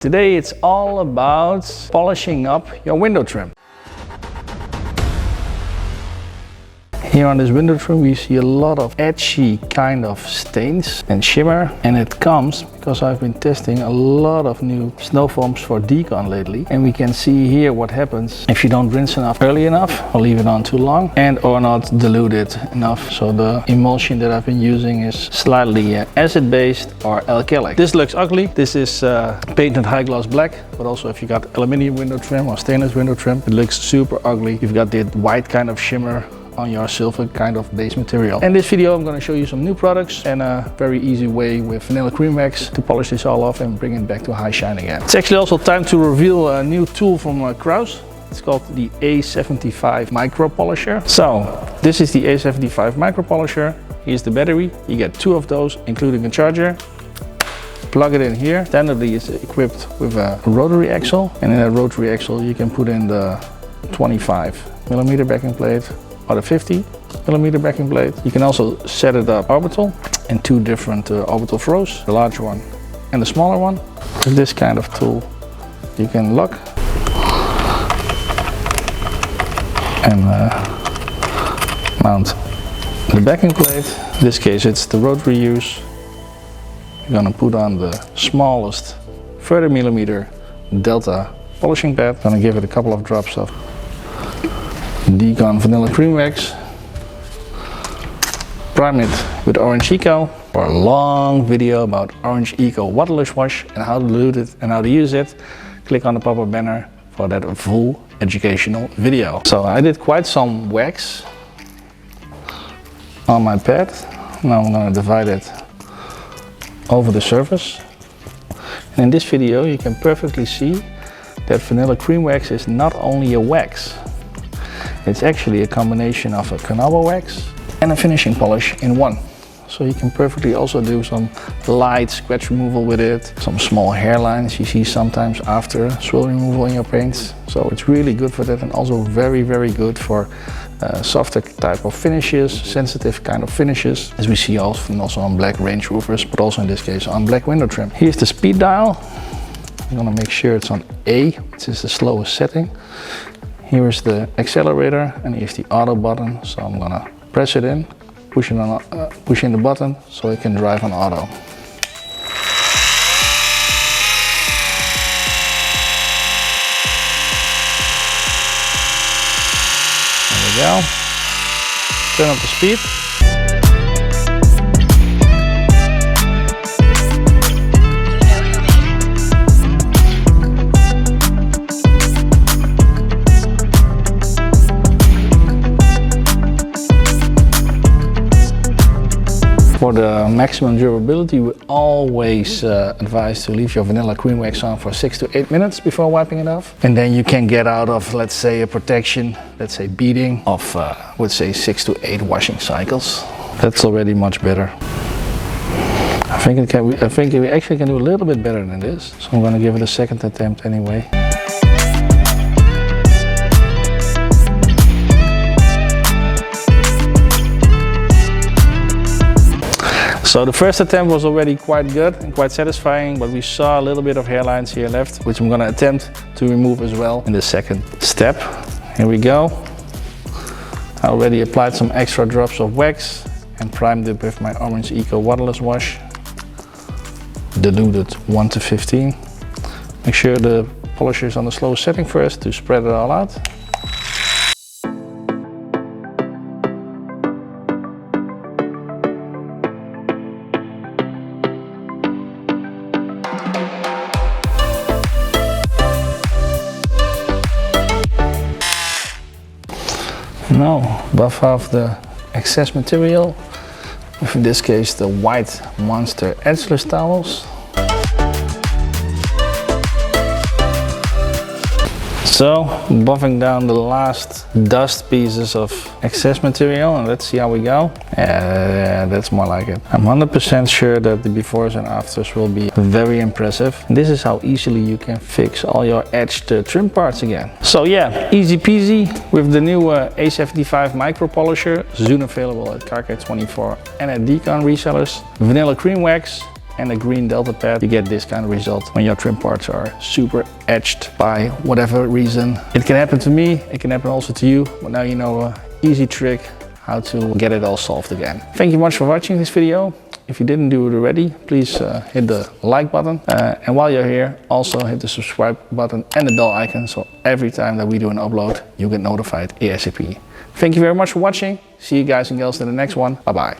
Today it's all about polishing up your window trim. Here on this window trim we see a lot of edgy kind of stains and shimmer, and it comes because I've been testing a lot of new snow foams for DECON lately, and we can see here what happens if you don't rinse enough early enough or leave it on too long and or not dilute it enough. So the emulsion that I've been using is slightly acid based or alkalic. This looks ugly. This is painted high gloss black, but also if you got aluminium window trim or stainless window trim, it looks super ugly. You've got the white kind of shimmer on your silver kind of base material. In this video I'm going to show you some new products and a very easy way with vanilla cream wax to polish this all off and bring it back to high shine again. It's actually also time to reveal a new tool from Krauss. It's called the A75 Micro Polisher. So this is the A75 Micro Polisher. Here's the battery. You get two of those including a charger. Plug it in here. Standardly it's equipped with a rotary axle, and in that rotary axle you can put in the 25mm backing plate or the 50mm backing plate. You can also set it up orbital in two different orbital throws, the larger one and the smaller one. With this kind of tool you can lock and mount the backing plate. In this case it's the rotary use. You're gonna put on the smallest 30mm delta polishing pad. Gonna give it a couple of drops of DECON vanilla cream wax. Prime it with Orange Eco. For a long video about Orange Eco Waterless Wash and how to dilute it and how to use it, click on the pop-up banner for that full educational video. So I did quite some wax on my pad. Now I'm going to divide it over the surface. And in this video you can perfectly see that vanilla cream wax is not only a wax. It's actually a combination of a carnauba wax and a finishing polish in one. So you can perfectly also do some light scratch removal with it, some small hairlines you see sometimes after swirl removal in your paints. So it's really good for that, and also very good for softer type of finishes, sensitive kind of finishes, as we see also on black Range Rovers, but also in this case on black window trim. Here's the speed dial. I'm gonna make sure it's on A, which is the slowest setting. Here is the accelerator, and here's the auto button. So I'm gonna press it in, push in the button so it can drive on auto. There we go. Turn up the speed. For the maximum durability, we always advise to leave your vanilla cream wax on for 6 to 8 minutes before wiping it off. And then you can get out of, let's say, a protection, let's say beading of, would say 6 to 8 washing cycles. That's already much better. I think we actually can do a little bit better than this. So I'm going to give it a second attempt anyway. So the first attempt was already quite good and quite satisfying, but we saw a little bit of hairlines here left, which I'm going to attempt to remove as well in the second step. Here we go. I already applied some extra drops of wax and primed it with my Orange Eco Waterless Wash. Diluted 1 to 15. Make sure the polisher is on the slowest setting first to spread it all out. Now buff off the excess material with, in this case, the white Monster edgeless towels. So buffing down the last dust pieces of excess material, and let's see how we go. Yeah, that's more like it. I'm 100% sure that the befores and afters will be very impressive. And this is how easily you can fix all your edged trim parts again. So yeah, easy peasy with the new A75 Micro Polisher, soon available at Carcade 24 and at DECON resellers. Vanilla cream wax and a green delta pad, you get this kind of result when your trim parts are super etched by whatever reason. It can happen to me, it can happen also to you, but now you know an easy trick how to get it all solved again. Thank you much for watching this video. If you didn't do it already, please hit the like button. And while you're here, also hit the subscribe button and the bell icon, so every time that we do an upload, you get notified ASAP. Thank you very much for watching. See you guys and girls in the next one. Bye bye.